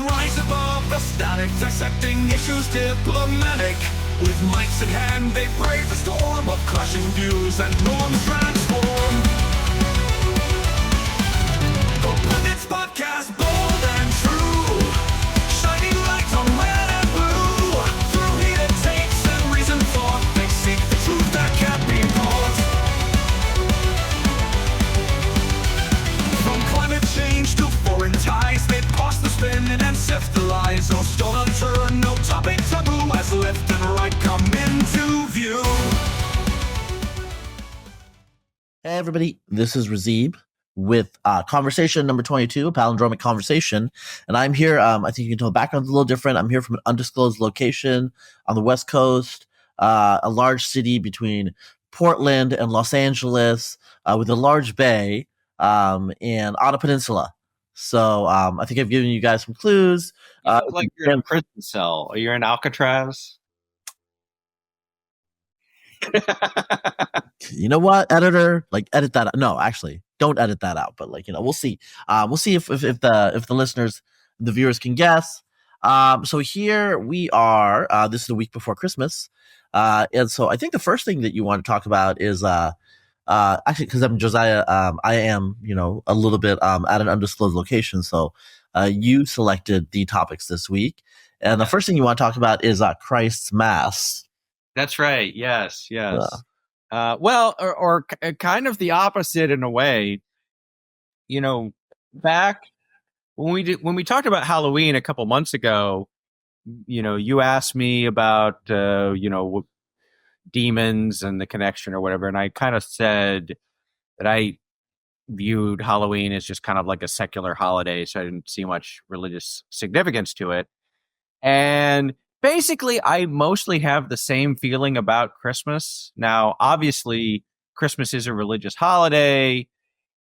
rise above the static, dissecting issues diplomatic. With mics in hand, they brave the storm of clashing views and norms transform. The Pundits Podcast, bold and true, shining lights on red and blue. Through heated takes and reasoned thought, they seek the truth that can't be bought. From climate change to foreign ties, they pause the spinning and sift the lies. No stone unturned, no topic taboo, as left and right come into view. Hey everybody, this is Razib with conversation number 22, a palindromic conversation, and I'm here. I think you can tell the background's a little different. I'm here from an undisclosed location on the West Coast, a large city between Portland and Los Angeles, with a large bay, and on a peninsula. So I think I've given you guys some clues. You look like you're in a prison cell. Are you in Alcatraz? You know what, editor? Like, edit that out. No, actually, don't edit that out. But we'll see. We'll see if the listeners, the viewers can guess. So here we are. This is the week before Christmas, and so I think the first thing that you want to talk about is actually, because I'm Josiah, I am a little bit at an undisclosed location. So you selected the topics this week, and the first thing you want to talk about is Christ's Mass. That's right. Yes. Well, or kind of the opposite in a way. Back when we talked about Halloween a couple months ago, you asked me about demons and the connection or whatever, and I kind of said that I viewed Halloween as just kind of like a secular holiday, so I didn't see much religious significance to it. And basically, I mostly have the same feeling about Christmas. Now, obviously, Christmas is a religious holiday.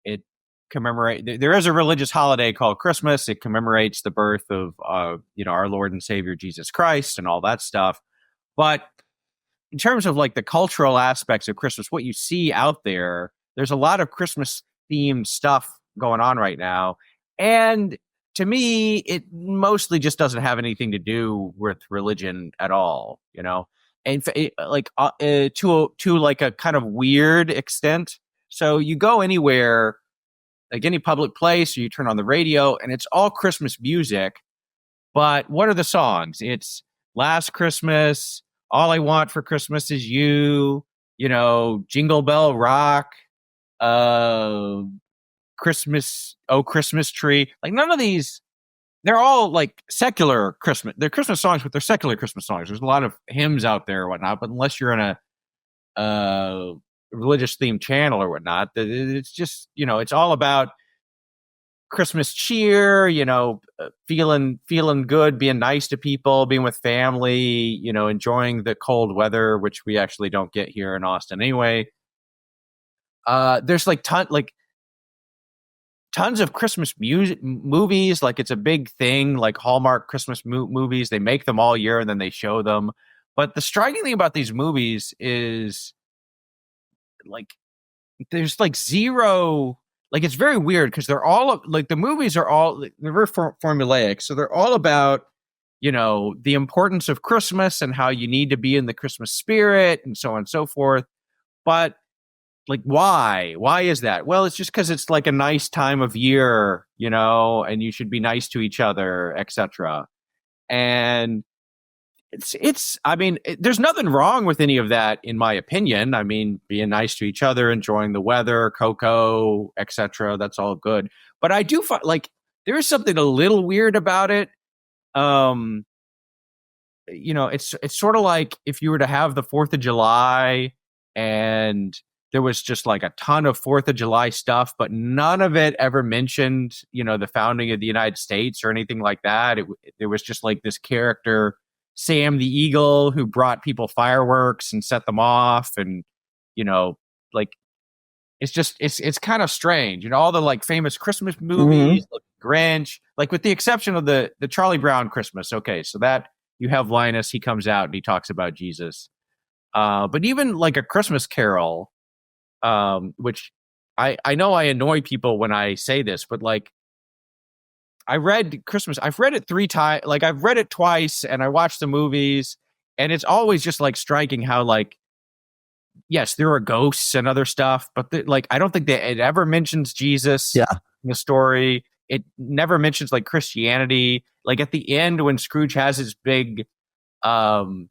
There is a religious holiday called Christmas. It commemorates the birth of our Lord and Savior Jesus Christ and all that stuff. But in terms of like the cultural aspects of Christmas, what you see out there's a lot of Christmas themed stuff going on right now. And to me, it mostly just doesn't have anything to do with religion at all, and to like a kind of weird extent. So you go anywhere, like any public place, or you turn on the radio, and it's all Christmas music. But what are the songs? It's Last Christmas, All I Want for Christmas Is You, Jingle Bell Rock, Christmas, Oh Christmas Tree. Like none of these, they're all like secular Christmas. They're Christmas songs, but they're secular Christmas songs. There's a lot of hymns out there or whatnot, but unless you're in a religious themed channel or whatnot, it's just, it's all about Christmas cheer, feeling good, being nice to people, being with family, enjoying the cold weather, which we actually don't get here in Austin anyway. There's tons of Christmas movies. Like it's a big thing, like Hallmark Christmas movies. They make them all year and then they show them. But the striking thing about these movies is like there's like zero, like it's very weird because they're all like the movies are all, they're very formulaic. So they're all about, the importance of Christmas and how you need to be in the Christmas spirit and so on and so forth. But like, why is that? Well, it's just because it's like a nice time of year, and you should be nice to each other, etc. And there's nothing wrong with any of that, in my opinion. I mean, being nice to each other, enjoying the weather, cocoa, etc. That's all good. But I do find like there is something a little weird about it. It's sort of like if you were to have the 4th of July and there was just like a ton of 4th of July stuff, but none of it ever mentioned, the founding of the United States or anything like that. There was just like this character, Sam the Eagle, who brought people fireworks and set them off. And, like, it's kind of strange. All the like famous Christmas movies, like Grinch, like with the exception of the Charlie Brown Christmas. Okay. So that you have Linus, he comes out and he talks about Jesus. But even like A Christmas Carol, which I know I annoy people when I say this, but like I read Christmas. I've read it 3 times. Like I've read it twice, and I watched the movies, and it's always just like striking how like, yes, there are ghosts and other stuff, but like I don't think that it ever mentions Jesus Yeah. in the story. It never mentions like Christianity. Like at the end when Scrooge has his big, like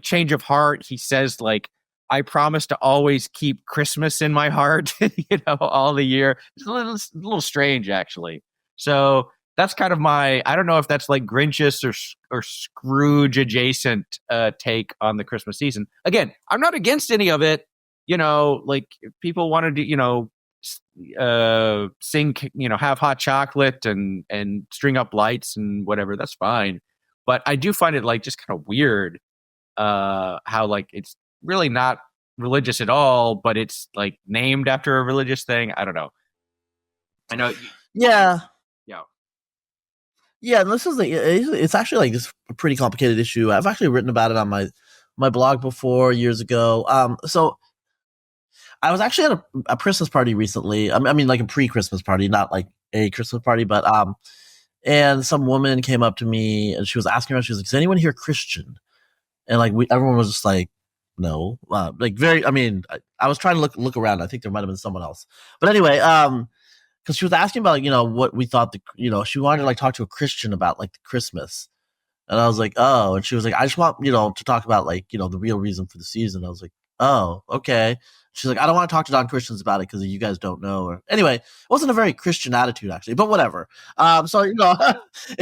change of heart, he says like, I promise to always keep Christmas in my heart, all the year. It's a little strange, actually. So that's kind of my, I don't know if that's like Grinch's or Scrooge adjacent take on the Christmas season. Again, I'm not against any of it. Like if people wanted to, sing, have hot chocolate and string up lights and whatever, that's fine. But I do find it like just kind of weird how like it's really not religious at all, but it's like named after a religious thing. I don't know. I know. Yeah. Yeah. Yeah, and this is like it's actually like this pretty complicated issue. I've actually written about it on my blog before years ago. So I was actually at a Christmas party recently. I mean, like a pre-Christmas party, not like a Christmas party, but and some woman came up to me and she was asking around. She was like, "Is anyone here Christian?" And like everyone was just like, "No." Like very. I mean, I was trying to look around. I think there might have been someone else, but anyway, because she was asking about like, what we thought she wanted to like talk to a Christian about like the Christmas, and I was like, oh, and she was like, I just want to talk about like the real reason for the season. I was like, oh, okay. She's like, I don't want to talk to non-Christians about it because you guys don't know. Or anyway, it wasn't a very Christian attitude actually, but whatever. So it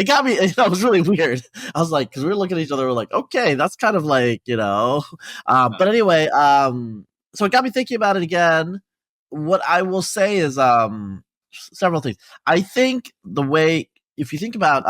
got me. It was really weird. I was like, because we were looking at each other, we're like, okay, that's kind of like But anyway, so it got me thinking about it again. What I will say is several things. I think the way if you think about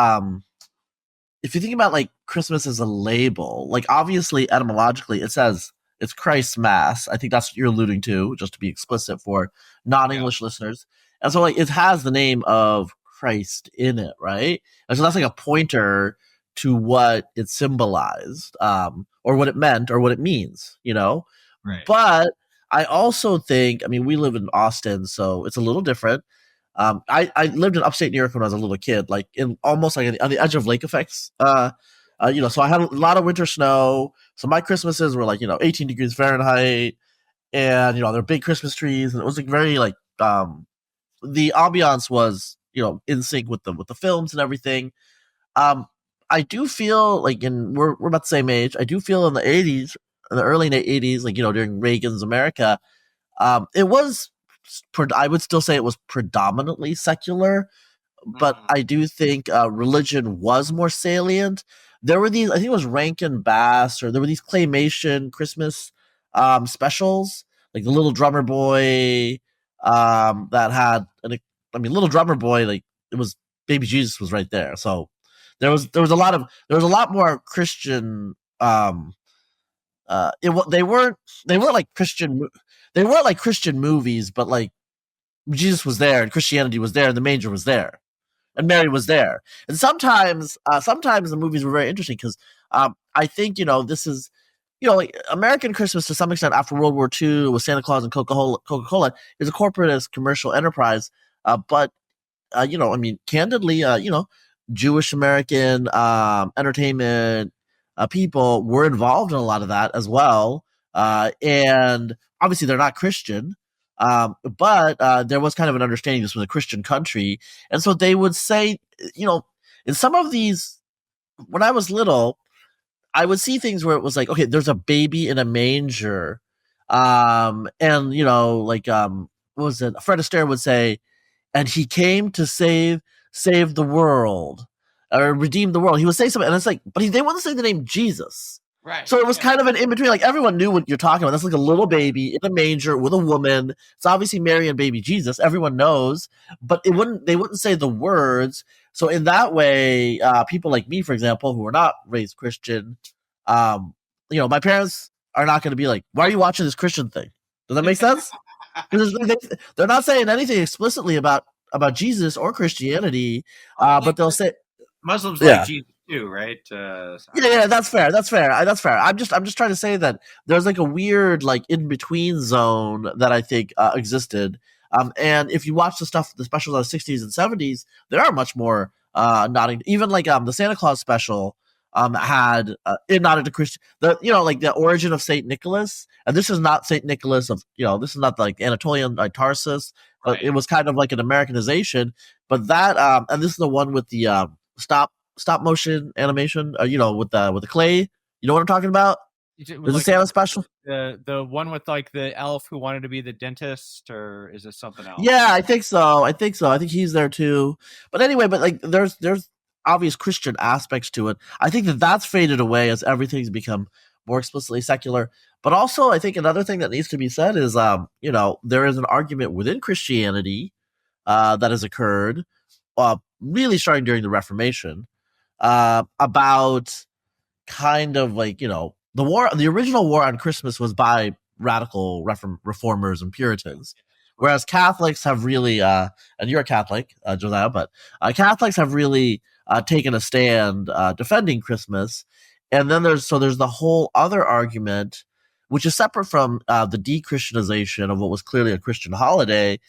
like Christmas as a label, like obviously etymologically it says it's Christ's Mass. I think that's what you're alluding to, just to be explicit for non-English listeners. And so like it has the name of Christ in it, right? And so that's like a pointer to what it symbolized, or what it meant, or what it means, Right. But I also think, I mean, we live in Austin, so it's a little different. I lived in upstate New York when I was a little kid, like in almost like on the edge of lake effects. So I had a lot of winter snow. So my Christmases were like 18 degrees Fahrenheit, and there were big Christmas trees, and it was like very like the ambiance was in sync with the films and everything. I do feel like we're about the same age. I do feel in the 80s, in the early 80s, like during Reagan's America, it was. I would still say it was predominantly secular, but I do think religion was more salient. There were these, I think it was Rankin Bass, or there were these claymation Christmas specials, like the Little Drummer Boy, that had, Little Drummer Boy, like it was Baby Jesus was right there. So there was a lot more Christian. They weren't like Christian movies, but like Jesus was there and Christianity was there and the manger was there and Mary was there. And sometimes the movies were very interesting because I think this is like American Christmas to some extent after World War II with Santa Claus and Coca-Cola is a corporatist commercial enterprise, but candidly, Jewish American entertainment people were involved in a lot of that as well. And obviously they're not Christian, but there was kind of an understanding this was a Christian country. And so they would say, in some of these, when I was little, I would see things where it was like, okay, there's a baby in a manger. And what was it? Fred Astaire would say, and he came to save the world or redeem the world. He would say something, and it's like, but they wouldn't say the name Jesus. Right. So it was kind of an in between. Like everyone knew what you're talking about. That's like a little baby in a manger with a woman. It's obviously Mary and baby Jesus. Everyone knows, but they wouldn't say the words. So in that way, people like me, for example, who were not raised Christian, my parents are not going to be like, "Why are you watching this Christian thing?" Does that make sense? Because they're not saying anything explicitly about Jesus or Christianity, but they'll say Muslims like Jesus too, right? Yeah, that's fair. That's fair. I'm just trying to say that there's like a weird like in between zone that I think existed. And if you watch the specials of the 60s and 70s, they are much more nodding. Even like the Santa Claus special had it nodded to Christian. Like the origin of Saint Nicholas, and this is not Saint Nicholas of this is not like Anatolian like Tarsus, but it was kind of like an Americanization. But that and this is the one with the stop motion animation, with the clay. You know what I'm talking about? There's a Santa special. The one with like the elf who wanted to be the dentist, or is this something else? Yeah, I think so. I think he's there too. But anyway, but like there's obvious Christian aspects to it. I think that's faded away as everything's become more explicitly secular. But also, I think another thing that needs to be said is, there is an argument within Christianity that has occurred, really starting during the Reformation, about kind of like the original war on Christmas was by radical reformers and Puritans, whereas Catholics have really and you're a Catholic, Josiah, but Catholics have really taken a stand defending Christmas. And then there's the whole other argument, which is separate from the de-Christianization of what was clearly a Christian holiday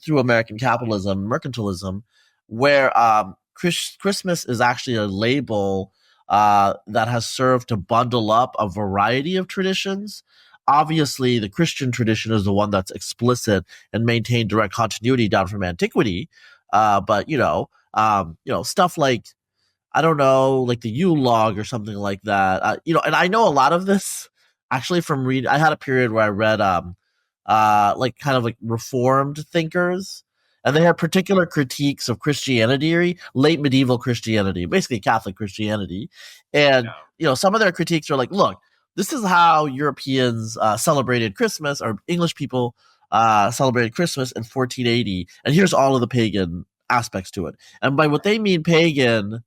through American capitalism, mercantilism, where Christmas is actually a label that has served to bundle up a variety of traditions. Obviously, the Christian tradition is the one that's explicit and maintained direct continuity down from antiquity. But stuff like, I don't know, like the Yule log or something like that. And I know a lot of this actually from reading. I had a period where I read like kind of like reformed thinkers, and they had particular critiques of Christianity, late medieval Christianity, basically Catholic Christianity. And some of their critiques are like, look, this is how Europeans celebrated Christmas, or English people celebrated Christmas in 1480, and here's all of the pagan aspects to it. And by what they mean pagan,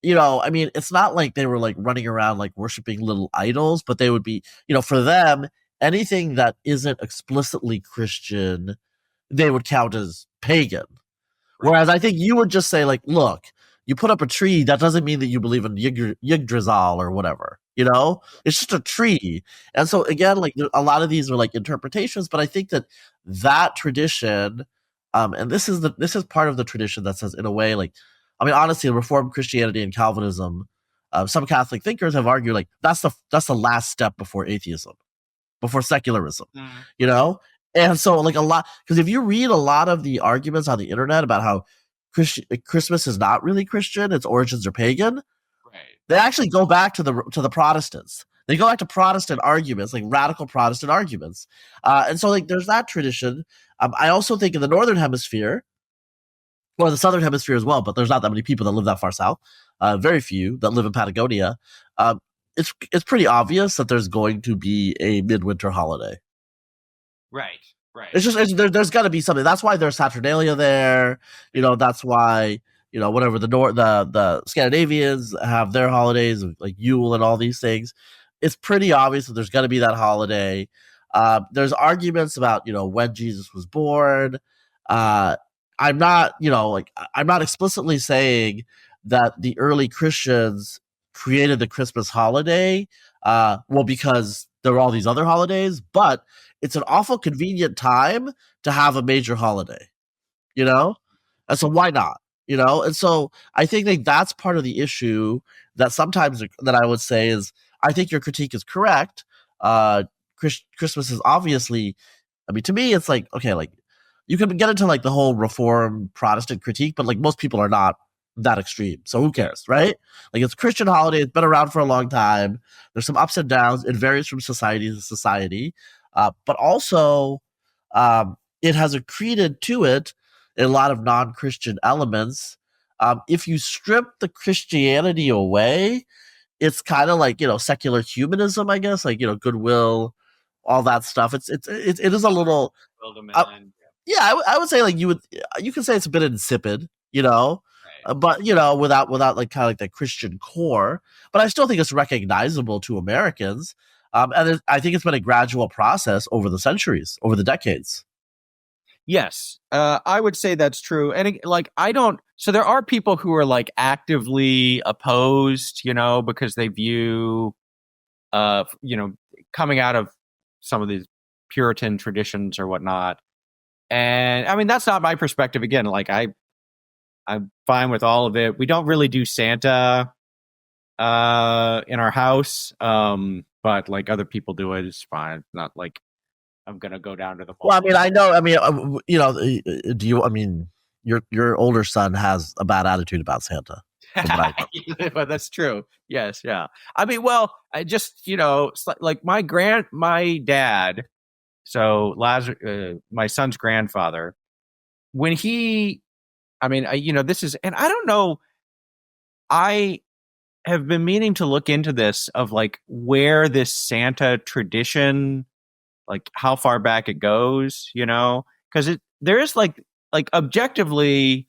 I mean, it's not like they were like running around like worshiping little idols, but they would be, for them, anything that isn't explicitly Christian, they would count as pagan. Whereas I think you would just say, like, look, you put up a tree, that doesn't mean that you believe in Yggdrasil or whatever. It's just a tree. And so again, like a lot of these are like interpretations, but I think that tradition, and this is part of the tradition that says, in a way, like, I mean, honestly, Reformed Christianity and Calvinism, some Catholic thinkers have argued like that's the last step before atheism, before secularism, And so like a lot, because if you read a lot of the arguments on the internet about how Christmas is not really Christian, its origins are pagan, they actually go back to the Protestants. They go back to Protestant arguments, like radical Protestant arguments. And so like there's that tradition. I also think in the Northern Hemisphere, or the Southern Hemisphere as well, but there's not that many people that live that far south. Very few that live in Patagonia. It's pretty obvious that there's going to be a midwinter holiday. Right. It's just there's got to be something. That's why there's Saturnalia there. That's why whatever the Scandinavians have their holidays like Yule and all these things. It's pretty obvious that there's got to be that holiday. There's arguments about when Jesus was born. I'm not I'm not explicitly saying that the early Christians created the Christmas holiday. Because there were all these other holidays, but it's an awful convenient time to have a major holiday, and so why not, and so I think like that's part of the issue that sometimes that I would say is, I think your critique is correct. Christmas is obviously, I mean, to me, it's like, okay, like you can get into like the whole Reform Protestant critique, but like most people are not that extreme. So who cares, right? Like it's a Christian holiday. It's been around for a long time. There's some ups and downs. It varies from society to society. But also it has accreted to it a lot of non-Christian elements. If you strip the Christianity away, it's kind of like, secular humanism, I guess, like, goodwill, all that stuff. It is a little, yeah, I would say like you can say it's a bit insipid, but without like kind of like the Christian core. But I still think it's recognizable to Americans, and I think it's been a gradual process over the centuries, over the decades. Yes, I would say that's true. And so there are people who are like actively opposed, because they view, coming out of some of these Puritan traditions or whatnot, And I mean, that's not my perspective. Again, like I'm fine with all of it. We don't really do Santa in our house, but like other people do it. It's fine. Not like I'm gonna go down to the mall. Well, I mean, I know. I mean, you know, do you? I mean, your older son has a bad attitude about Santa. From what I know. But that's true. Yes, yeah. I mean, well, I just like my dad. So Lazarus, my son's grandfather, when he, I mean, this is, and I don't know. I have been meaning to look into this of like where this Santa tradition, like how far back it goes, because there is like objectively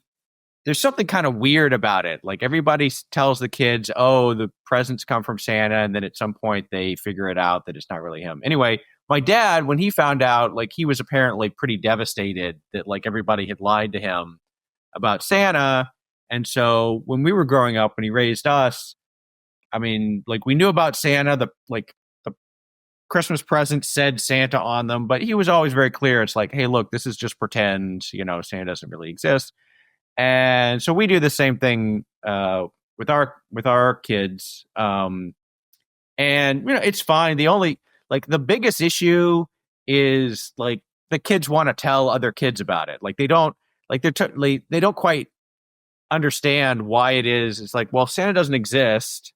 there's something kind of weird about it. Like everybody tells the kids, oh, the presents come from Santa, and then at some point they figure it out that it's not really him. Anyway, my dad, when he found out, like he was apparently pretty devastated that like everybody had lied to him about Santa. And so when we were growing up, when he raised us, I mean, like we knew about Santa, the Christmas presents said Santa on them, but he was always very clear. It's like, hey, look, this is just pretend, Santa doesn't really exist. And so we do the same thing with our kids. And it's fine. The biggest issue is like the kids want to tell other kids about it. Like they don't they don't quite understand why it is. It's like, well, Santa doesn't exist,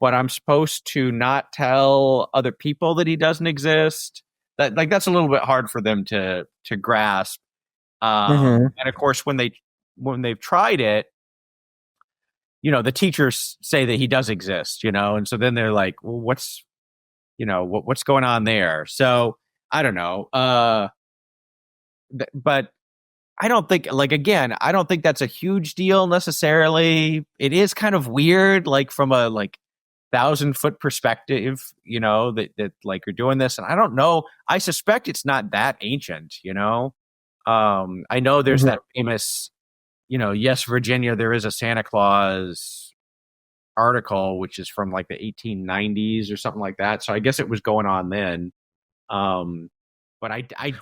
but I'm supposed to not tell other people that he doesn't exist. That's a little bit hard for them to grasp. And of course, when they've tried it, the teachers say that he does exist, and so then they're like, well, what's going on there? So I don't know. But I don't think, I don't think that's a huge deal necessarily. It is kind of weird, like from a 1,000-foot perspective, that like you're doing this. And I don't know. I suspect it's not that ancient, I know there's that famous, yes, Virginia, there is a Santa Claus article, which is from like the 1890s or something like that. So I guess it was going on then. But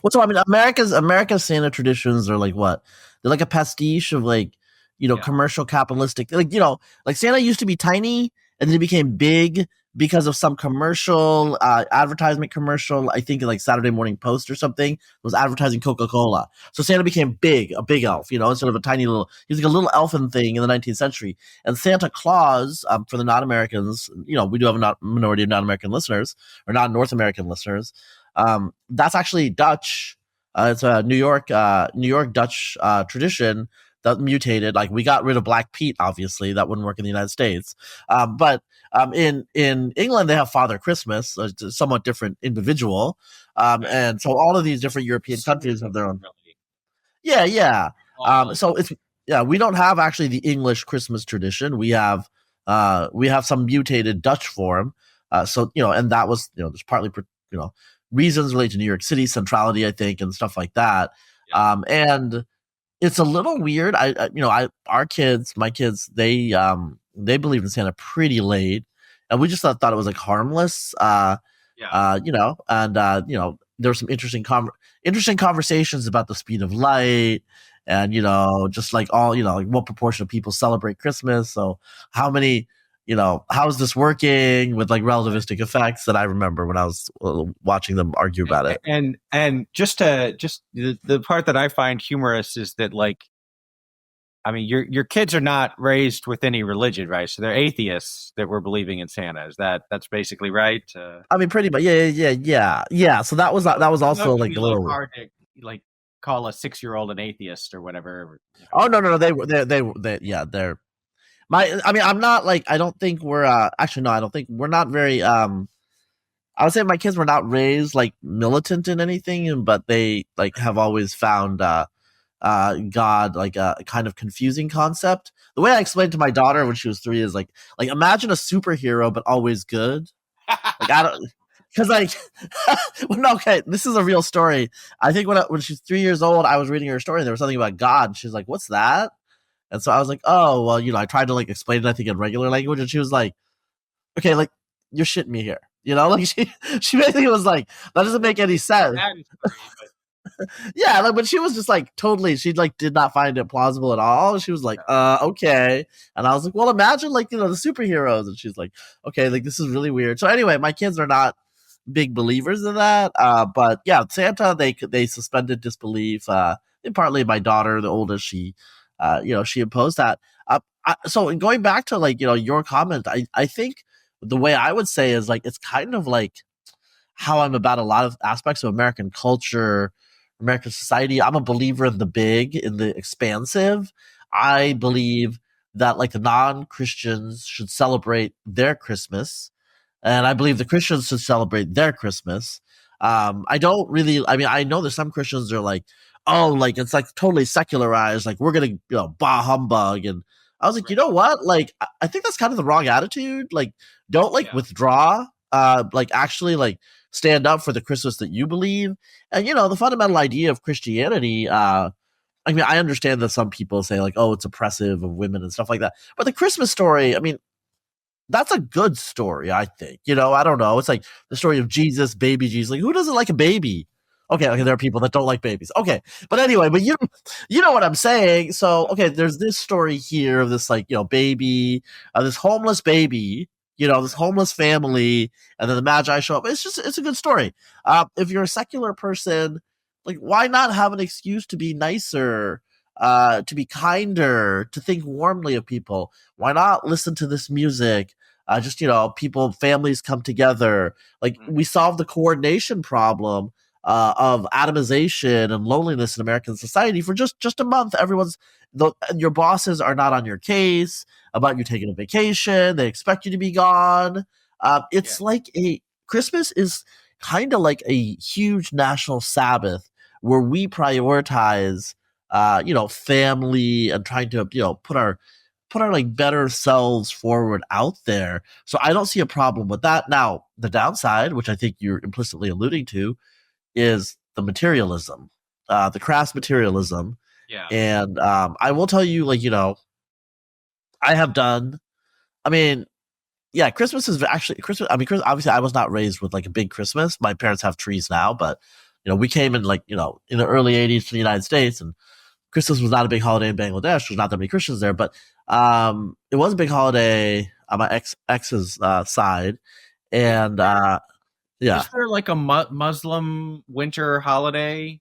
well, so I mean, America's Santa traditions are like what? They're like a pastiche of like, commercial capitalistic, like Santa used to be tiny and then it became big because of some commercial, advertisement commercial. I think like Saturday Morning Post or something was advertising Coca-Cola. So Santa became big, a big elf, instead of a tiny little, he was like a little elfin thing in the 19th century. And Santa Claus, for the non-Americans, we do have a minority of non-American listeners or non-North American listeners. That's actually Dutch. It's a New York Dutch tradition that mutated. Like we got rid of Black Pete, obviously that wouldn't work in the United States. But in England they have Father Christmas, it's a somewhat different individual. And so all of these different European countries have their own. Yeah. So it's we don't have actually the English Christmas tradition. We have some mutated Dutch form. So and that was there's partly reasons related to New York City centrality, I think, and stuff like that. Yeah. And it's a little weird. My kids, they believe in Santa pretty late, and we just thought it was like harmless. And there were some interesting conversations about the speed of light, and just like all like what proportion of people celebrate Christmas. So how many. How is this working with like relativistic effects that I remember when I was watching them argue about it. And just the part that I find humorous is that like, I mean, your kids are not raised with any religion, right? So they're atheists that were believing in Santa. That's basically right? I mean, pretty much. Yeah. So that was also like a little hard to like call a 6-year-old an atheist or whatever. Oh no, they're. I'm not like, I don't think we're, actually, no, I don't think we're not very, I would say my kids were not raised like militant in anything, but they like have always found, God like a kind of confusing concept. The way I explained to my daughter when she was 3 is like imagine a superhero, but always good. Like, I don't, cause like, well, no, okay, this is a real story. I think when she's 3 years old, I was reading her story and there was something about God. And she's like, what's that? And so I was like, oh, well, I tried to like explain it, I think in regular language. And she was like, okay, like you're shitting me here. Like she basically was like, that doesn't make any sense. Yeah, like, but she was just like totally, she like did not find it plausible at all. She was like, okay. And I was like, well, imagine like, the superheroes. And she's like, okay, like this is really weird. So anyway, my kids are not big believers in that. But yeah, Santa, they suspended disbelief. And partly my daughter, the oldest, she imposed that. So in going back to like, your comment, I think the way I would say is like, it's kind of like how I'm about a lot of aspects of American culture, American society. I'm a believer in the big, in the expansive. I believe that like the non-Christians should celebrate their Christmas, and I believe the Christians should celebrate their Christmas. I don't really. I mean, I know that some Christians are like, oh, like it's like totally secularized. Like we're gonna, bah humbug. And I was like, you know what? Like, I think that's kind of the wrong attitude. Like, don't like withdraw. Like actually like stand up for the Christmas that you believe. And the fundamental idea of Christianity. I mean, I understand that some people say like, oh, it's oppressive of women and stuff like that. But the Christmas story, I mean, that's a good story, I think. I don't know. It's like the story of Jesus, baby Jesus. Like, who doesn't like a baby? Okay, there are people that don't like babies. Okay, but anyway, but you know what I'm saying. So, okay, there's this story here of this like baby, this homeless baby, this homeless family, and then the Magi show up. It's a good story. If you're a secular person, like, why not have an excuse to be nicer, to be kinder, to think warmly of people? Why not listen to this music? Just people, families come together. Like we solve the coordination problem of atomization and loneliness in American society for just a month. Your bosses are not on your case about you taking a vacation. They expect you to be gone. It's like Christmas is kind of like a huge national Sabbath where we prioritize, family and trying to, put our like better selves forward out there. So I don't see a problem with that. Now, the downside, which I think you're implicitly alluding to, is the materialism, the crass materialism. Yeah. And I will tell you, like, I have done, I mean, yeah, Christmas is actually Christmas. I mean, obviously, I was not raised with like a big Christmas. My parents have trees now, but we came in like in the early '80s to the United States, and Christmas was not a big holiday in Bangladesh. There's not that many Christians there, but it was a big holiday on my ex's side, and yeah, Is there like a Muslim winter holiday?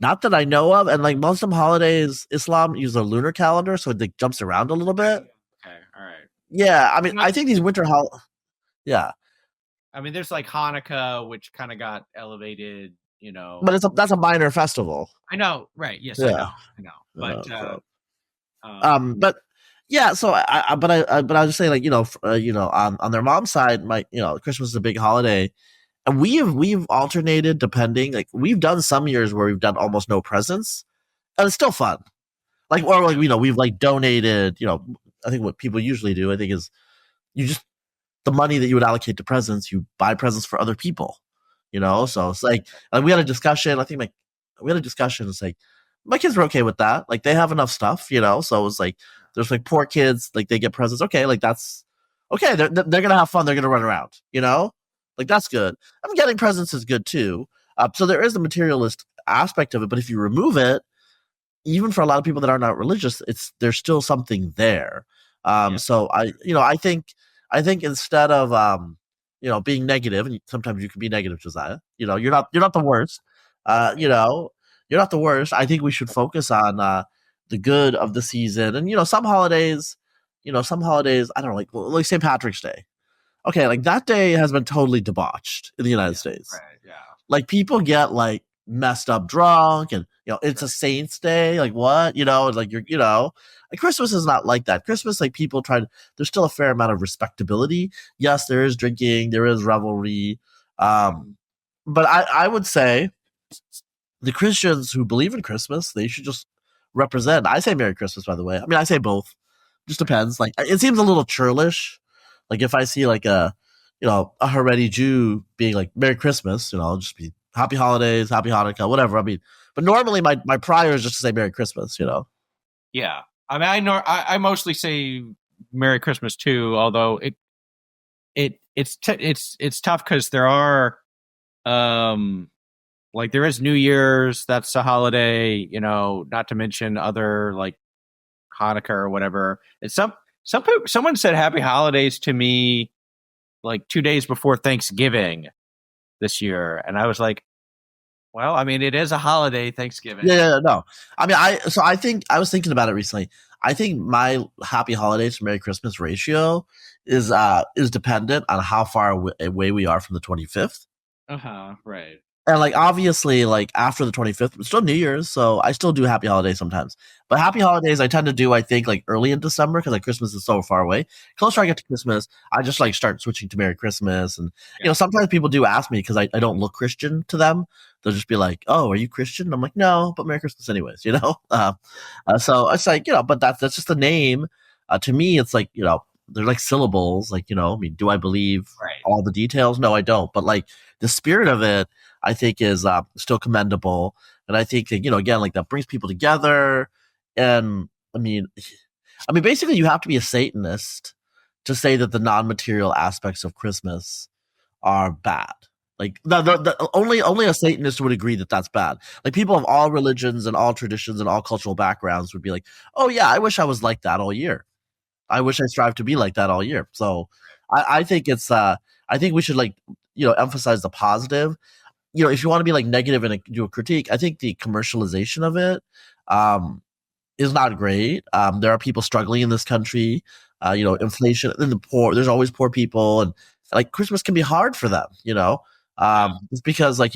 not that I know of. And like Muslim holidays, Islam use a lunar calendar, so it like, jumps around a little bit. Okay, all right. Yeah, I mean, I think these winter yeah. I mean, there's like Hanukkah, which kind of got elevated, But that's a minor festival. I know, right? Yes, Yeah. I know. But but yeah, so but I was just saying, like, on their mom's side, Christmas is a big holiday, and we've alternated depending. Like, we've done some years where we've done almost no presents, and it's still fun. Like, or like we've like donated. I think what people usually do, I think, is you just the money that you would allocate to presents, you buy presents for other people. So it's like we had a discussion. I think we had a discussion. It's like my kids were okay with that. Like they have enough stuff, so it was like there's like poor kids, like they get presents. Okay, like that's okay. They're gonna have fun. They're gonna run around. Like that's good. I mean, getting presents is good too. So there is the materialist aspect of it, but if you remove it, even for a lot of people that are not religious, there's still something there. So I think instead of being negative, and sometimes you can be negative, Josiah. You're not the worst. You're not the worst. I think we should focus on the good of the season, and some holidays, I don't know, like St. Patrick's Day. Okay, like that day has been totally debauched in the United States. right, yeah. Like people get like messed up drunk, and it's a Saints Day. Like what? Like like Christmas is not like that. Christmas, like people there's still a fair amount of respectability. Yes, there is drinking, there is revelry. But I would say the Christians who believe in Christmas, they should just represent. I say Merry Christmas, by the way. I mean, I say both. Just depends. Like it seems a little churlish. Like if I see like a Haredi Jew being like Merry Christmas, I'll just be Happy Holidays, Happy Hanukkah, whatever. I mean, but normally my prior is just to say Merry Christmas. Yeah. I mean, I mostly say Merry Christmas too, although it's tough because there are like there is New Year's, that's a holiday, not to mention other like Hanukkah or whatever. It's someone said happy holidays to me like 2 days before Thanksgiving this year, and I was like, well, I mean, it is a holiday, Thanksgiving. No. I mean, I think I was thinking about it recently. I think my happy holidays to Merry Christmas ratio is dependent on how far away we are from the 25th. Right. And like obviously, like after the 25th, it's still New Year's, so I still do happy holidays sometimes. But happy holidays I tend to do, I think, like early in December because like Christmas is so far away. Closer I get to Christmas, I just like start switching to Merry Christmas. And sometimes people do ask me because I don't look Christian to them. They'll just be like, "Oh, are you Christian?" I'm like, "No, but Merry Christmas anyways." So it's like but that's just the name. To me, it's like they're like syllables. Like I mean, do I believe all the details? No, I don't. But like the spirit of it, I think is still commendable, and I think that, again, like that brings people together. And I mean, basically, you have to be a Satanist to say that the non-material aspects of Christmas are bad. Like only a Satanist would agree that that's bad. Like people of all religions and all traditions and all cultural backgrounds would be like, "Oh yeah, I wish I was like that all year. I wish I strive to be like that all year." So I think I think we should emphasize the positive. If you want to be like negative and do a critique, I think the commercialization of it is not great. There are people struggling in this country. Inflation and the poor. There's always poor people, and like Christmas can be hard for them. Just because there's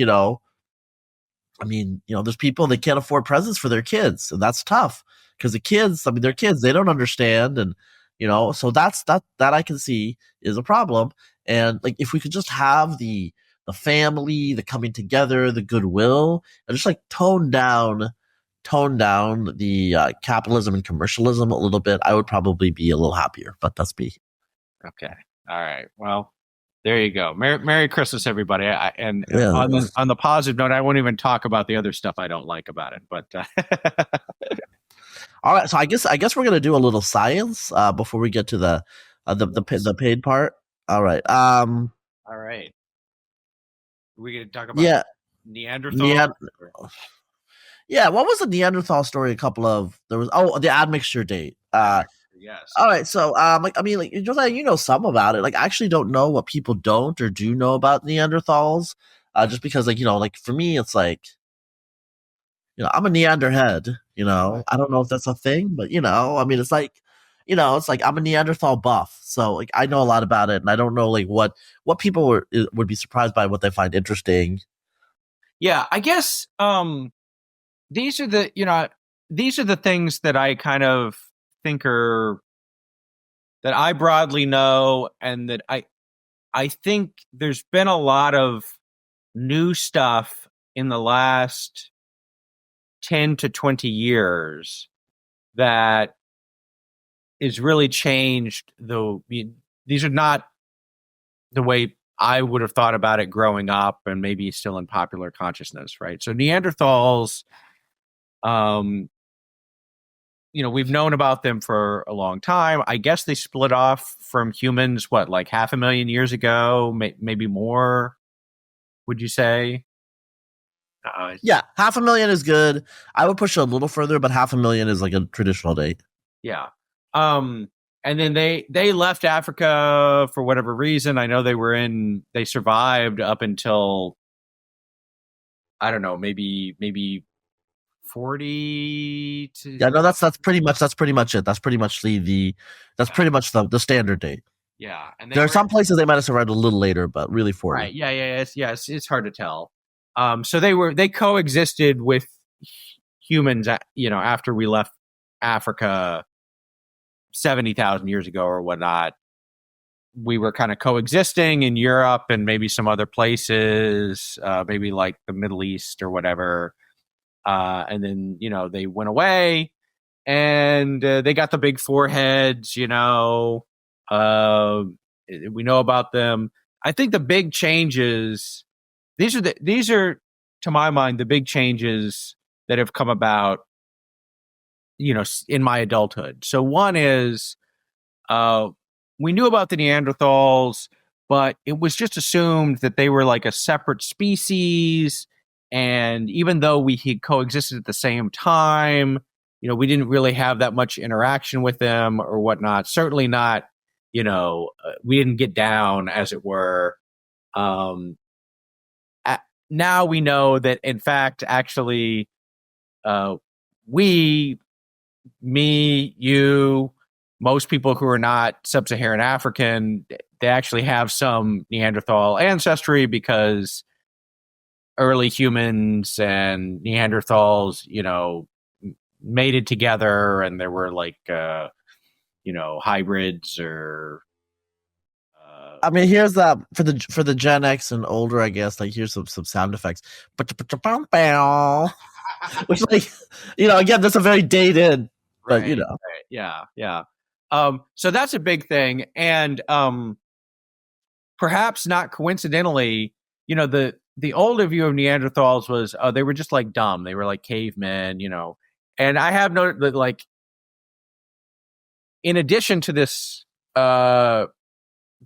people they can't afford presents for their kids, and that's tough because the kids, they're kids, they don't understand, and so that I can see is a problem. And like if we could just have the family, the coming together, the goodwill, and just like tone down the capitalism and commercialism a little bit, I would probably be a little happier. But that's me. Okay. All right. Well, there you go. Merry Christmas, everybody. On the positive note, I won't even talk about the other stuff I don't like about it. But all right. So I guess we're gonna do a little science before we get to the paid part. All right. All right. We gonna talk about Neanderthals. Yeah, what was the Neanderthal story? There was the admixture date. Yes. All right, so you know some about it. Like I actually don't know what people don't or do know about Neanderthals. Just because like for me it's like I'm a Neanderhead. I don't know if that's a thing, but it's like it's like I'm a Neanderthal buff, so like I know a lot about it, and I don't know like what people would be surprised by, what they find interesting. Yeah, I guess these are the things that I kind of think that I broadly know, and that I think there's been a lot of new stuff in the last 10 to 20 years that is really changed. Though these are not the way I would have thought about it growing up, and maybe still in popular consciousness, right? So Neanderthals, we've known about them for a long time. I guess they split off from humans, like 500,000 years ago, maybe more, would you say? Yeah, 500,000 is good. I would push it a little further, but 500,000 is like a traditional date. Yeah. And then they left Africa for whatever reason. I know they survived up until, I don't know, maybe 40 to... Yeah, no, that's pretty much it. That's pretty much the standard date. Yeah, and there are some places they might have survived a little later, but really 40. Right. Yeah. It's hard to tell. So they coexisted with humans, after we left Africa 70,000 years ago or whatnot. We were kind of coexisting in Europe and maybe some other places, maybe like the Middle East or whatever. And then, they went away, and they got the big foreheads, we know about them. I think the big changes, these are, to my mind, the big changes that have come about, in my adulthood. So one is, we knew about the Neanderthals, but it was just assumed that they were like a separate species, And even though we had coexisted at the same time, we didn't really have that much interaction with them or whatnot. Certainly not, we didn't get down, as it were. Now we know that, in fact, actually, we, me, you, most people who are not sub-Saharan African, they actually have some Neanderthal ancestry, because early humans and Neanderthals, mated together, and there were like, hybrids or. I mean, here's for the Gen X and older, I guess. Like, here's some sound effects, which, like, again, that's a very dated, but Right. Yeah. So that's a big thing, and perhaps not coincidentally, the older view of Neanderthals was, they were just like dumb. They were like cavemen, And I have noted that, like, in addition to this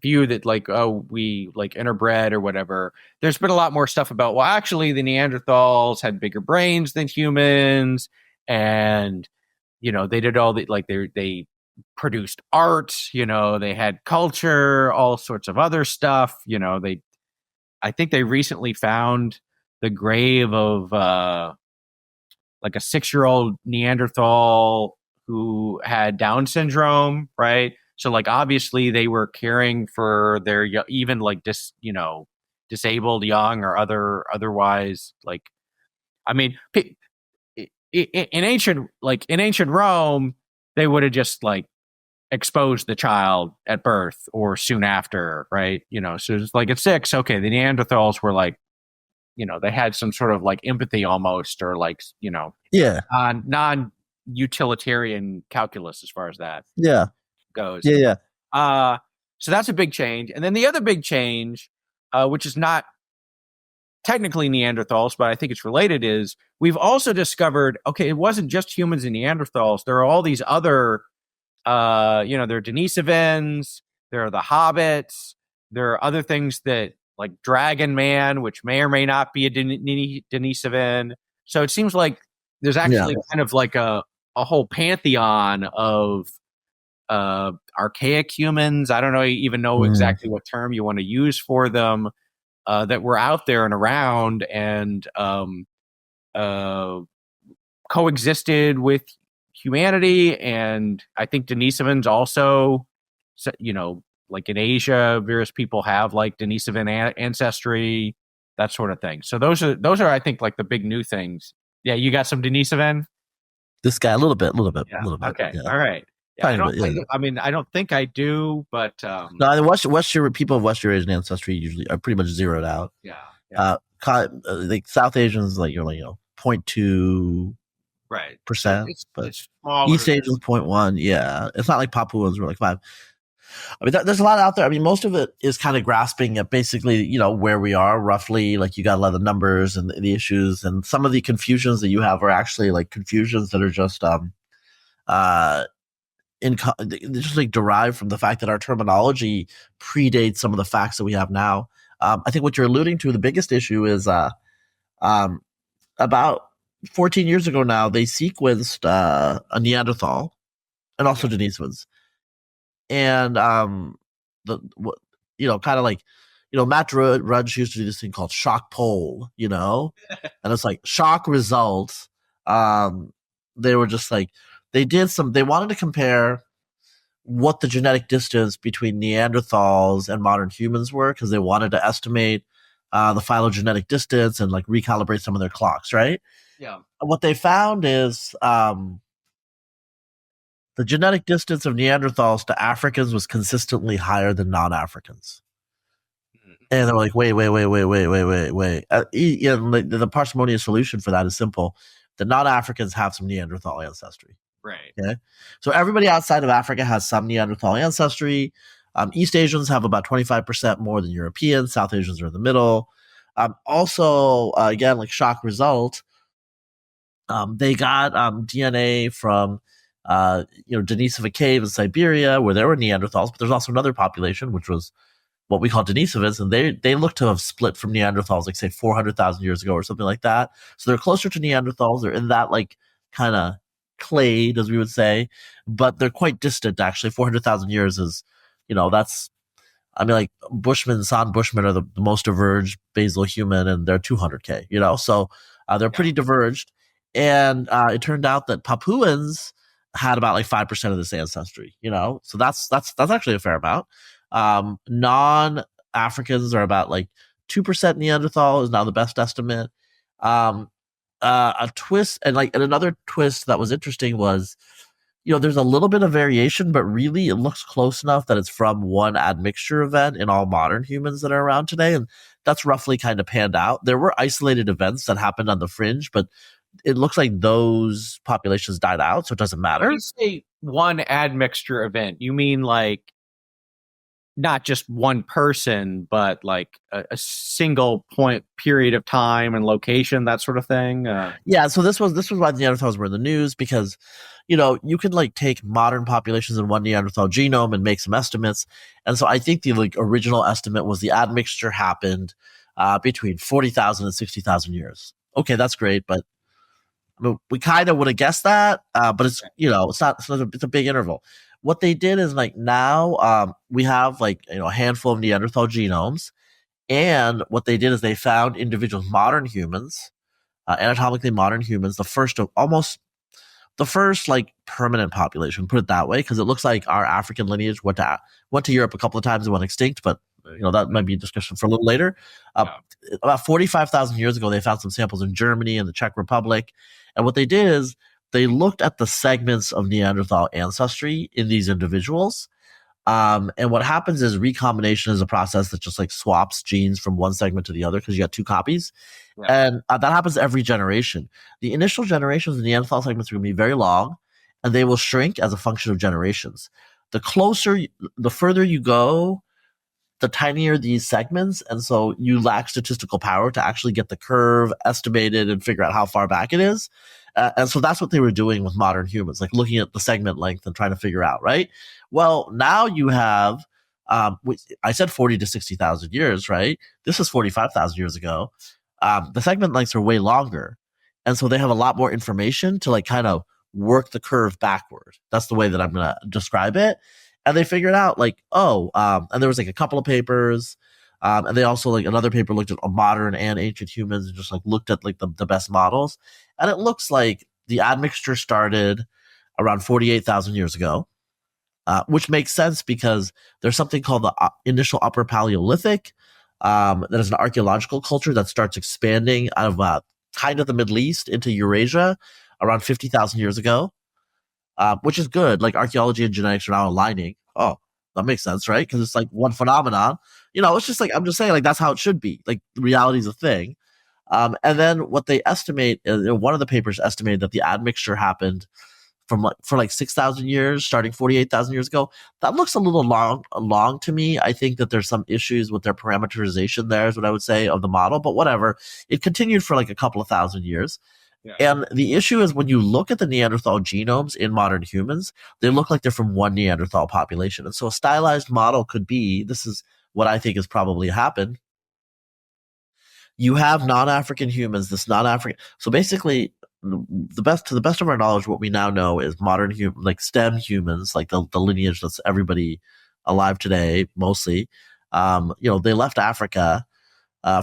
view that, like, we like interbred or whatever, there's been a lot more stuff about, well, actually the Neanderthals had bigger brains than humans, and they did all the, like, they produced art, they had culture, all sorts of other stuff. I think they recently found the grave of like a 6-year-old Neanderthal who had Down syndrome, right? So, like, obviously they were caring for their even, like, disabled young or otherwise, like, I mean, in ancient Rome, they would have just, like, exposed the child at birth or soon after, right? So it's like, at 6, okay, the Neanderthals were like, they had some sort of, like, empathy almost, or, like, yeah, non-utilitarian calculus as far as that yeah, goes. yeah. So that's a big change. And then the other big change, which is not technically Neanderthals, but I think it's related, is we've also discovered, okay, it wasn't just humans and Neanderthals. There are all these other, there are Denisovans, there are the hobbits, there are other things that, like Dragon Man, which may or may not be a Denisovan. So it seems like there's actually kind of like a whole pantheon of archaic humans. I don't even know exactly what term you want to use for them, that were out there and around, and coexisted with humanity. And I think Denisovans also, like in Asia, various people have, like, Denisovan ancestry, that sort of thing. So those are I think, like, the big new things. Yeah, you got some Denisovan? This guy, a little bit. Okay, Yeah. all right. Yeah, I don't think I do, but no, the people of West Eurasian ancestry usually are pretty much zeroed out. Yeah. Like South Asians, like, 0.2%, Right. but it's smaller. East Asians 0.1. Yeah, it's not like Papuans were like 5. I mean, there's a lot out there. I mean, most of it is kind of grasping at basically, where we are roughly. Like, you got a lot of the numbers and the issues, and some of the confusions that you have are actually, like, confusions that are just just, like, derived from the fact that our terminology predates some of the facts that we have now. I think what you're alluding to, the biggest issue is about 14 years ago now, they sequenced a Neanderthal and also Denisovans. And kind of like, Matt Rudge used to do this thing called shock poll, and it's like shock results. They were just like, they wanted to compare what the genetic distance between Neanderthals and modern humans were, because they wanted to estimate the phylogenetic distance and, like, recalibrate some of their clocks, right? Yeah. And what they found is the genetic distance of Neanderthals to Africans was consistently higher than non-Africans. And they're like, wait. The parsimonious solution for that is simple. The non-Africans have some Neanderthal ancestry. Right. Okay. So everybody outside of Africa has some Neanderthal ancestry. East Asians have about 25% more than Europeans. South Asians are in the middle. Also, again, like, shock result, they got DNA from Denisova Cave in Siberia, where there were Neanderthals, but there's also another population, which was what we call Denisovans, and they look to have split from Neanderthals, like say 400,000 years ago or something like that. So they're closer to Neanderthals. They're in that like kind of clade, as we would say, but they're quite distant. Actually, 400,000 years is, that's. I mean, like Bushman, San Bushman are the most diverged basal human, and they're 200K. So they're pretty diverged. And it turned out that Papuans had about like 5% of this ancestry. So that's actually a fair amount. Non-Africans are about like 2% Neanderthal is now the best estimate. A twist and another twist that was interesting was, there's a little bit of variation, but really it looks close enough that it's from one admixture event in all modern humans that are around today. And that's roughly kind of panned out. There were isolated events that happened on the fringe, but it looks like those populations died out, so it doesn't matter. When you say one admixture event, you mean like not just one person, but like a single point period of time and location, that sort of thing. Yeah, so this was why the Neanderthals were in the news, because you could like take modern populations in one Neanderthal genome and make some estimates. And so I think the like original estimate was the admixture happened between 40,000 and 60,000 years. Okay, that's great, but we kind of would have guessed that, but it's it's a big interval. What they did is like now we have like a handful of Neanderthal genomes, and what they did is they found individuals, modern humans, anatomically modern humans, the first like permanent population, put it that way, because it looks like our African lineage went to Europe a couple of times and went extinct, but that might be a discussion for a little later. About 45,000 years ago, they found some samples in Germany and the Czech Republic, and what they did is they looked at the segments of Neanderthal ancestry in these individuals. And what happens is recombination is a process that just like swaps genes from one segment to the other because you got two copies. Yeah. And that happens every generation. The initial generations of the Neanderthal segments are going to be very long, and they will shrink as a function of generations. The further you go, the tinier these segments, and so you lack statistical power to actually get the curve estimated and figure out how far back it is. And so that's what they were doing with modern humans, like looking at the segment length and trying to figure out, right? Well, now you have, I said 40 to 60,000 years, right? This is 45,000 years ago. The segment lengths are way longer. And so they have a lot more information to like kind of work the curve backward. That's the way that I'm going to describe it. And they figured out like, and there was like a couple of papers, and they also like another paper looked at modern and ancient humans and just like looked at like the best models. And it looks like the admixture started around 48,000 years ago, which makes sense because there's something called the initial Upper Paleolithic. That is an archaeological culture that starts expanding out of kind of the Middle East into Eurasia around 50,000 years ago. Which is good. Like archaeology and genetics are now aligning. Oh, that makes sense, right? Because it's like one phenomenon. It's just like, I'm just saying, like, that's how it should be. Like, reality is a thing. And then what they estimate, one of the papers estimated that the admixture happened for 6,000 years, starting 48,000 years ago. That looks a little long to me. I think that there's some issues with their parameterization there, is what I would say, of the model, but whatever. It continued for like a couple of thousand years. Yeah. And the issue is when you look at the Neanderthal genomes in modern humans, they look like they're from one Neanderthal population. And so a stylized model could be, this is what I think has probably happened. You have non-African humans, so basically to the best of our knowledge, what we now know is modern like STEM humans, like the lineage that's everybody alive today, mostly, they left Africa,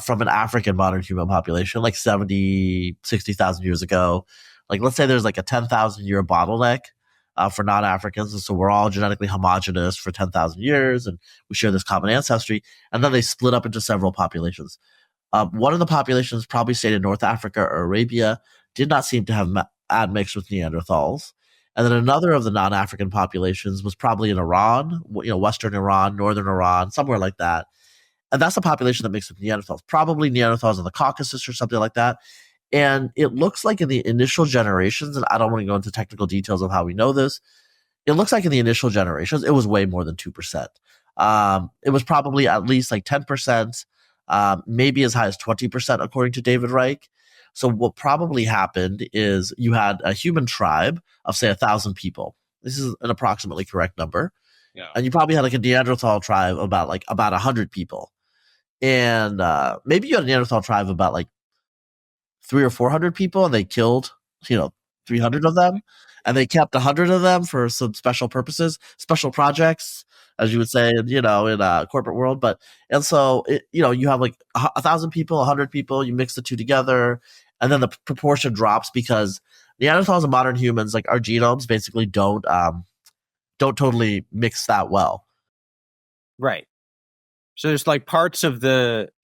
from an African modern human population, like 70, 60,000 years ago. Like, let's say there's like a 10,000 year bottleneck for non-Africans. And so we're all genetically homogenous for 10,000 years, and we share this common ancestry. And then they split up into several populations. One of the populations probably stayed in North Africa or Arabia, did not seem to have admixed with Neanderthals. And then another of the non-African populations was probably in Iran, Western Iran, Northern Iran, somewhere like that. And that's the population that makes up Neanderthals, probably Neanderthals in the Caucasus or something like that. And it looks like in the initial generations, and I don't want to go into technical details of how we know this, it looks like in the initial generations, it was way more than 2%. It was probably at least like 10%, maybe as high as 20%, according to David Reich. So what probably happened is you had a human tribe of, say, 1,000 people. This is an approximately correct number. Yeah. and you probably had like a Neanderthal tribe about 100 people, and maybe you had a Neanderthal tribe about like 300 or 400 people, and they killed, you know, 300 of them, and they kept 100 of them for some special purposes, special projects, as you would say, in a corporate world. But and so you have like 1,000 people, 100 people, you mix the two together, and then the proportion drops because Neanderthals and modern humans, like our genomes, basically don't totally mix that well. Right. So there's like parts of it's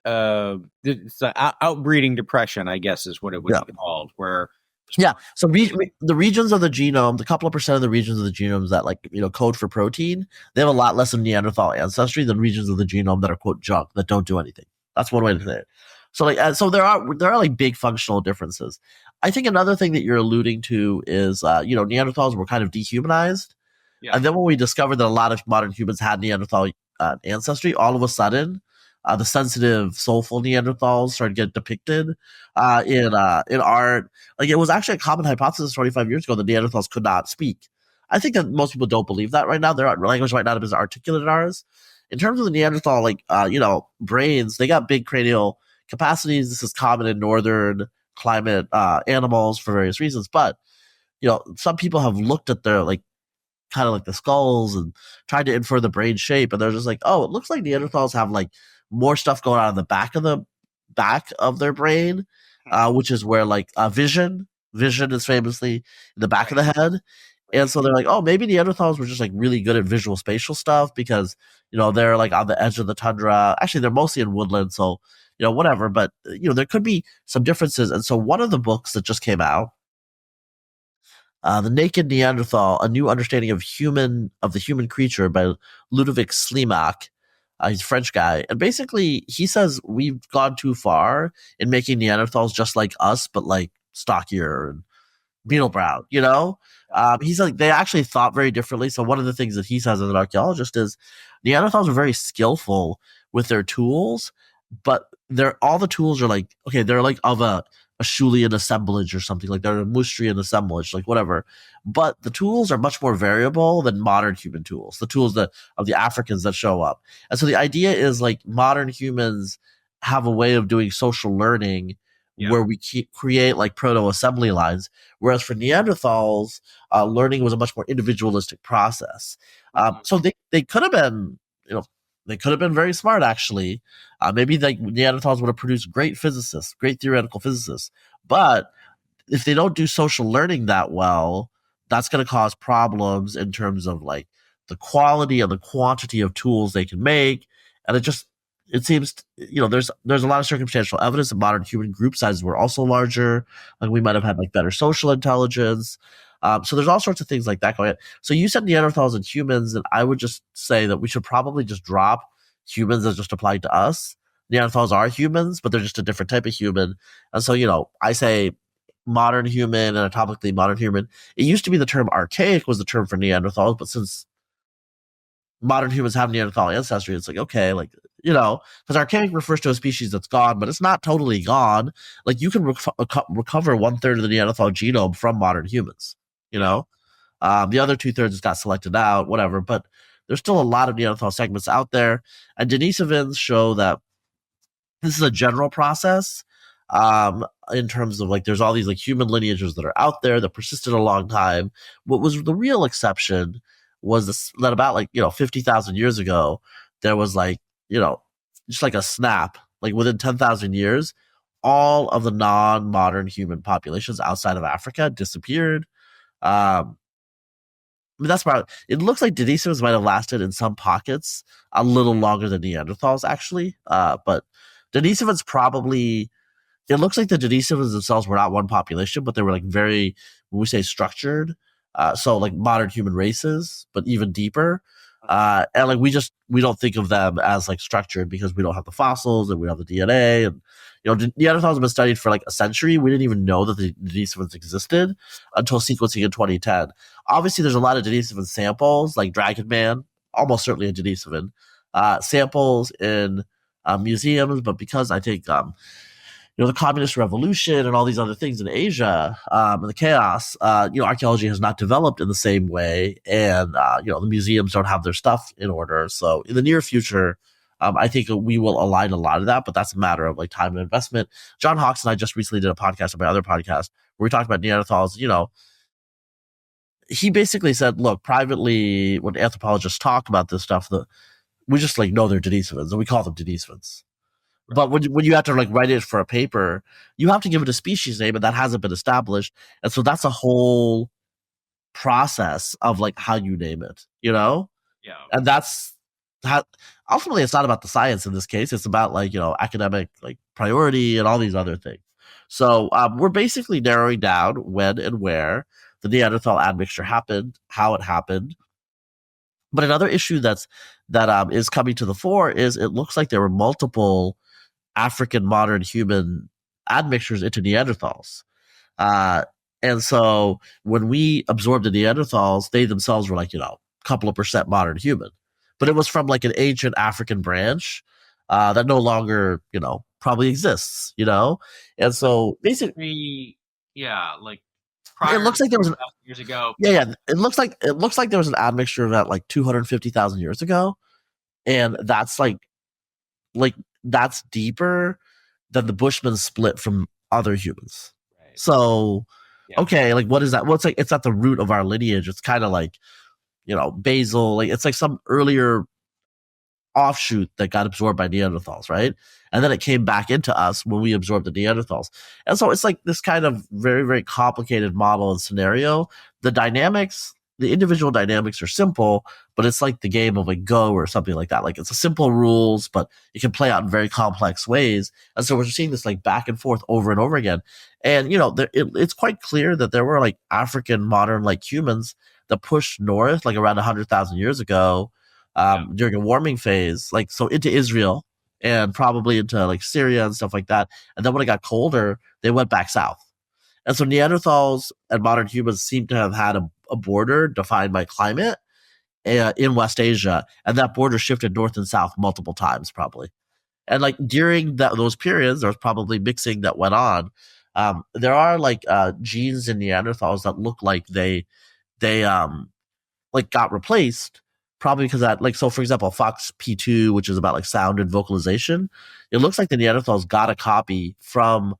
the outbreeding depression, I guess, is what it would be called, where Yeah. So the regions of the genome, the couple of percent of the regions of the genomes that code for protein, they have a lot less of Neanderthal ancestry than regions of the genome that are quote junk, that don't do anything. That's one way to say it. So so there are like big functional differences. I think another thing that you're alluding to is Neanderthals were kind of dehumanized. Yeah. And then when we discovered that a lot of modern humans had Neanderthal ancestry, all of a sudden, the sensitive, soulful Neanderthals started getting depicted in art. Like, it was actually a common hypothesis 25 years ago that Neanderthals could not speak. I think that most people don't believe that right now. Their language might not have been as articulate as ours. In terms of the Neanderthal, brains, they got big cranial capacities. This is common in northern climate animals for various reasons. But some people have looked at their kind of like the skulls and tried to infer the brain shape, and they're just like, oh, it looks like Neanderthals have like more stuff going on in the back of their brain, which is where vision is famously in the back of the head. And so they're like, oh, maybe Neanderthals were just like really good at visual spatial stuff because they're like on the edge of the tundra. Actually, they're mostly in woodland, so whatever. But there could be some differences. And so one of the books that just came out, The Naked Neanderthal: A New Understanding of the Human Creature by Ludovic Slimak. He's a French guy. And basically, he says we've gone too far in making Neanderthals just like us, but like stockier and beetle brown, He's like, they actually thought very differently. So one of the things that he says as an archaeologist is Neanderthals were very skillful with their tools, but all the tools are like, okay, they're like of a Schulian assemblage or something, like they're a Mustrian assemblage, like whatever. But the tools are much more variable than modern human tools, the tools of the Africans that show up. And so the idea is like modern humans have a way of doing social learning where we create like proto-assembly lines, whereas for Neanderthals, learning was a much more individualistic process. So they could have been, they could have been very smart, actually. Maybe like Neanderthals would have produced great physicists, great theoretical physicists. But if they don't do social learning that well, that's going to cause problems in terms of like the quality and the quantity of tools they can make. And it seems, there's a lot of circumstantial evidence that modern human group sizes were also larger. Like we might have had like better social intelligence. So there's all sorts of things like that going on. So you said Neanderthals and humans, and I would just say that we should probably just drop humans as just applied to us. Neanderthals are humans, but they're just a different type of human. And so, I say modern human, anatomically modern human. It used to be the term archaic was the term for Neanderthals, but since modern humans have Neanderthal ancestry, it's like, okay, like, because archaic refers to a species that's gone, but it's not totally gone. Like you can recover 1/3 of the Neanderthal genome from modern humans, the other 2/3 got selected out, whatever, but there's still a lot of Neanderthal segments out there. And Denisovans show that this is a general process, in terms of like there's all these like human lineages that are out there that persisted a long time. What was the real exception was that about 50,000 years ago, there was just like a snap, like within 10,000 years, all of the non-modern human populations outside of Africa disappeared. That's about it. Looks like Denisovans might have lasted in some pockets a little longer than Neanderthals, actually. But Denisovans probably, it looks like the Denisovans themselves were not one population, but they were like very, when we say structured, so like modern human races, but even deeper. And like we don't think of them as like structured because we don't have the fossils and we don't have the DNA. And Neanderthals have been studied for like a century. We didn't even know that the Denisovans existed until sequencing in 2010. Obviously, there's a lot of Denisovan samples, like Dragon Man, almost certainly a Denisovan, samples in museums. But because I think the communist revolution and all these other things in Asia, and the chaos, archaeology has not developed in the same way, and the museums don't have their stuff in order. So in the near future, I think we will align a lot of that, but that's a matter of like time and investment. John Hawkes and I just recently did a podcast on my other podcast where we talked about Neanderthals. He basically said, look, privately, when anthropologists talk about this stuff, we just like know they're Denisovans, and we call them Denisovans. But when you have to like write it for a paper, you have to give it a species name, and that hasn't been established. And so that's a whole process of like how you name it, Yeah. And that's how, ultimately it's not about the science in this case. It's about like, academic like priority and all these other things. So we're basically narrowing down when and where the Neanderthal admixture happened, how it happened. But another issue that is coming to the fore is it looks like there were multiple African modern human admixtures into Neanderthals. And so when we absorbed the Neanderthals, they themselves were like, a couple of percent modern human. But it was from like an ancient African branch that no longer, probably exists, And so basically, Like it looks like there was years ago. Yeah. It looks like there was an admixture about like 250,000 years ago. And that's like that's deeper than the Bushman split from other humans. Right. So, Yeah. okay, like what is that? Well, it's like it's at the root of our lineage. It's kind of like, basal. Like it's like some earlier offshoot that got absorbed by Neanderthals, right? And then it came back into us when we absorbed the Neanderthals. And so it's like this kind of very, very complicated model and scenario. The individual dynamics are simple, but it's like the game of like Go or something like that. Like it's a simple rules, but it can play out in very complex ways. And so we're seeing this like back and forth over and over again. And, it's quite clear that there were like African modern like humans that pushed north like around 100,000 years ago during a warming phase, like so into Israel and probably into like Syria and stuff like that. And then when it got colder, they went back south. And so Neanderthals and modern humans seem to have had a border defined by climate in West Asia, and that border shifted north and south multiple times, probably. And like during those periods, there was probably mixing that went on. There are like genes in Neanderthals that look like they like got replaced, probably because that, like, so for example, FOXP2, which is about like sound and vocalization, it looks like the Neanderthals got a copy from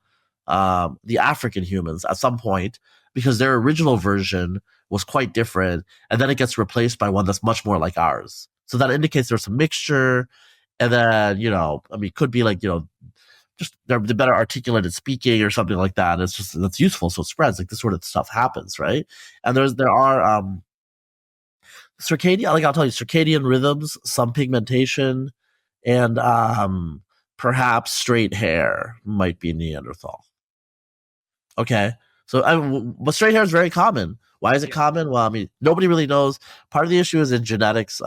the African humans at some point because their original version was quite different, and then it gets replaced by one that's much more like ours. So that indicates there's a mixture, and then it could be like just they're better articulated speaking or something like that. It's just that's useful, so it spreads. Like this sort of stuff happens, right? And there are circadian, like I'll tell you, circadian rhythms, some pigmentation, and perhaps straight hair might be Neanderthal. Okay. So, but straight hair is very common. Why is it common? Well, nobody really knows. Part of the issue is in genetics.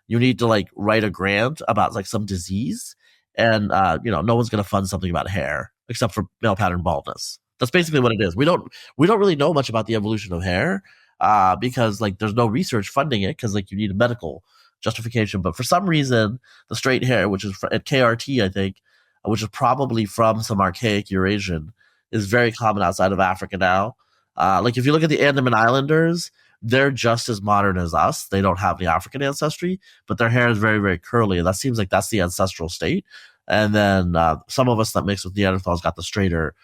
You need to like write a grant about like some disease, and no one's going to fund something about hair except for male pattern baldness. That's basically what it is. We don't really know much about the evolution of hair because like there's no research funding it because like you need a medical justification. But for some reason, the straight hair, which is at KRT, I think, which is probably from some archaic Eurasian, is very common outside of Africa now. Like if you look at the Andaman Islanders, they're just as modern as us. They don't have any African ancestry, but their hair is very, very curly. And that seems like that's the ancestral state. And then some of us that mix with Neanderthals got the straighter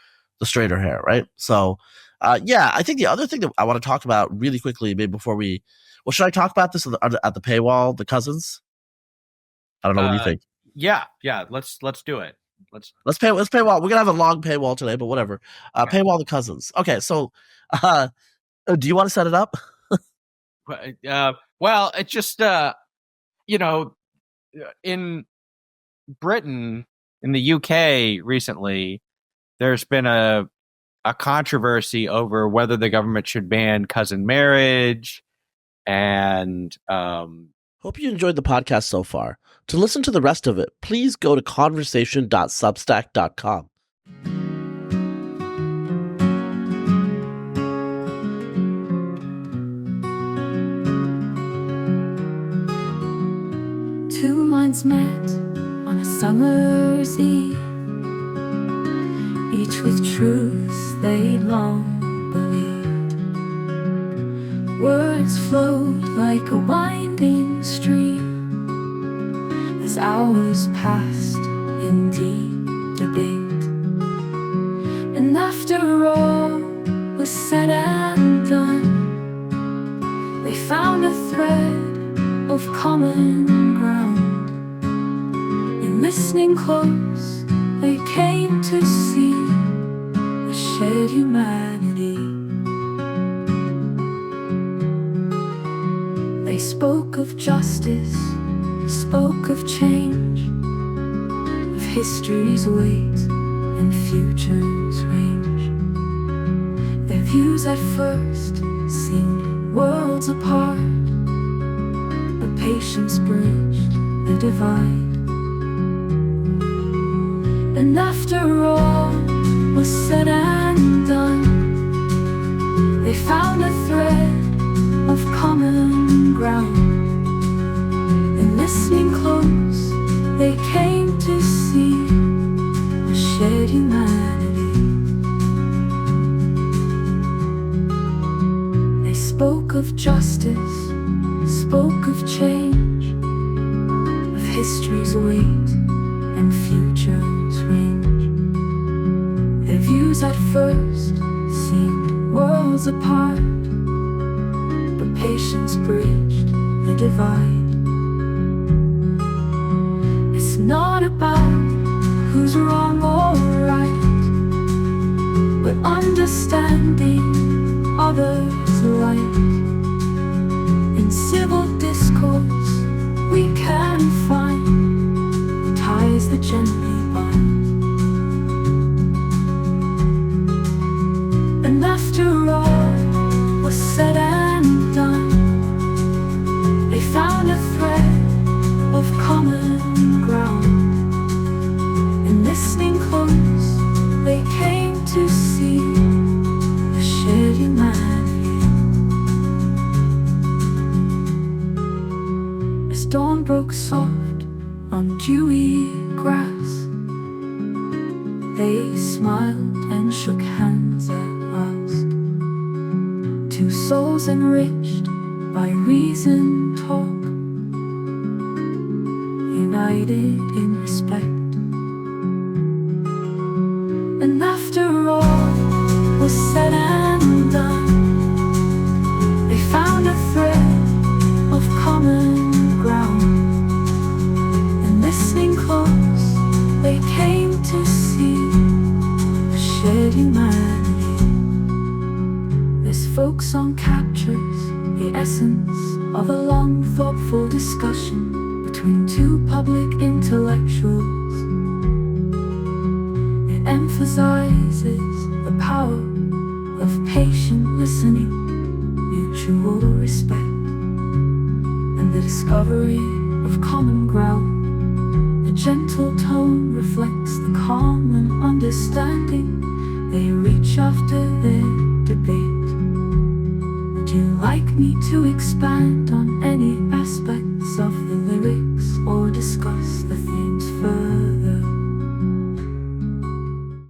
hair, right? So, I think the other thing that I want to talk about really quickly, maybe before should I talk about this at the paywall, the cousins? I don't know. What do you think? Yeah. Let's do it. Let's paywall. We're gonna have a long paywall today, but whatever. Okay. Paywall the cousins. Okay, so do you want to set it up? Well, it's just in Britain, in the UK recently, there's been a controversy over whether the government should ban cousin marriage, and hope you enjoyed the podcast so far. To listen to the rest of it, please go to conversation.substack.com. Two minds met on a summer's eve. rich with truths they long believed. Words flowed like a winding stream as hours passed in deep debate. And after all was said and done, they found a thread of common ground. In listening close, they came to see a shared humanity. They spoke of justice, spoke of change, of history's weight and future's range. Their views at first seemed worlds apart, but patience bridged the divide. And after all was said and done, they found a thread of common ground. And listening close, they came to see a shared humanity. They spoke of justice, spoke of change, of history's weight and future's range. Their views at first seemed worlds apart, but patience bridged the divide. It's not about who's wrong or right, but understanding others' right. In civil discourse we can find ties that gently bind. And after all was said and done, they found a thread of common ground. And listening close, they came to see a shared humanity. As dawn broke soft on dewy grass, they smiled and shook hands at last. Two souls enriched by reason talk, united in respect. And after all was said and done, they found a thread of common ground. And listening close, they came to see a shared humanity. This folk song captures the essence of a long, thoughtful discussion between two public intellectuals. It emphasizes the power of patient listening, mutual respect, and the discovery of common ground. The gentle tone reflects the common understanding they reach after their debate. Would you like me to expand on any aspects of the lyrics or discuss the theme?